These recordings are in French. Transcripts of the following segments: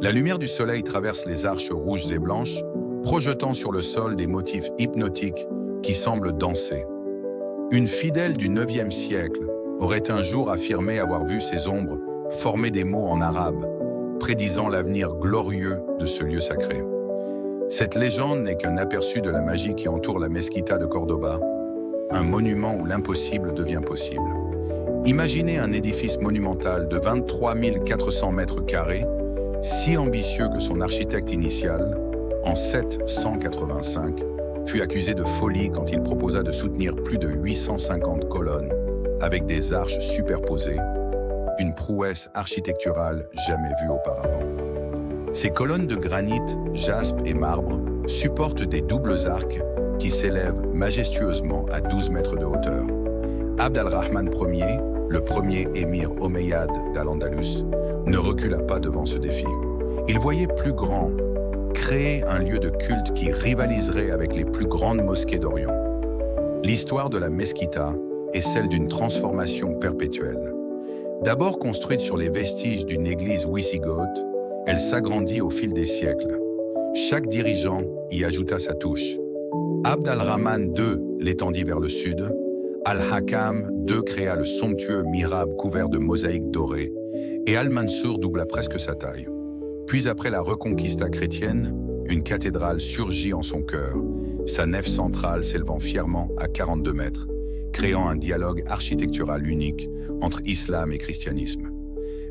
La lumière du soleil traverse les arches rouges et blanches, projetant sur le sol des motifs hypnotiques qui semblent danser. Une fidèle du IXe siècle aurait un jour affirmé avoir vu ces ombres former des mots en arabe, prédisant l'avenir glorieux de ce lieu sacré. Cette légende n'est qu'un aperçu de la magie qui entoure la Mesquita de Cordoba, un monument où l'impossible devient possible. Imaginez un édifice monumental de 23 400 mètres carrés, si ambitieux que son architecte initial, en 785, fut accusé de folie quand il proposa de soutenir plus de 850 colonnes avec des arches superposées, une prouesse architecturale jamais vue auparavant. Ces colonnes de granit, jaspe et marbre supportent des doubles arcs qui s'élèvent majestueusement à 12 mètres de hauteur. Abd al-Rahman Ier, le premier émir omeyyade d'Al-Andalus, ne recula pas devant ce défi. Il voyait plus grand, créer un lieu de culte qui rivaliserait avec les plus grandes mosquées d'Orient. L'histoire de la Mesquita est celle d'une transformation perpétuelle. D'abord construite sur les vestiges d'une église wisigothe, elle s'agrandit au fil des siècles. Chaque dirigeant y ajouta sa touche. Abd al-Rahman II l'étendit vers le sud, Al-Hakam II créa le somptueux mihrab couvert de mosaïques dorées, et Al-Mansour doubla presque sa taille. Puis après la Reconquista chrétienne, une cathédrale surgit en son cœur, sa nef centrale s'élevant fièrement à 42 mètres, créant un dialogue architectural unique entre islam et christianisme.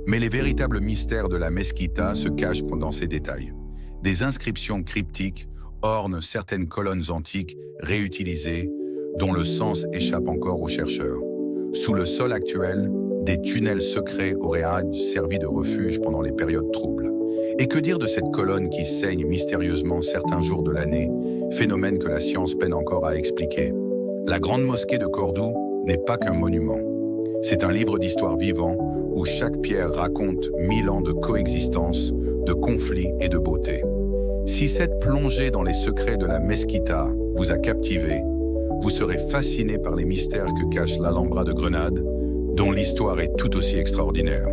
Mais les véritables mystères de la Mesquita se cachent dans ces détails. Des inscriptions cryptiques ornent certaines colonnes antiques réutilisées, dont le sens échappe encore aux chercheurs. Sous le sol actuel, des tunnels secrets auraient servi de refuge pendant les périodes troubles. Et que dire de cette colonne qui saigne mystérieusement certains jours de l'année, phénomène que la science peine encore à expliquer? La grande mosquée de Cordoue n'est pas qu'un monument. C'est un livre d'histoire vivant où chaque pierre raconte 1000 ans de coexistence, de conflits et de beauté. Si cette plongée dans les secrets de la Mesquita vous a captivé, vous serez fasciné par les mystères que cache l'Alhambra de Grenade, dont l'histoire est tout aussi extraordinaire.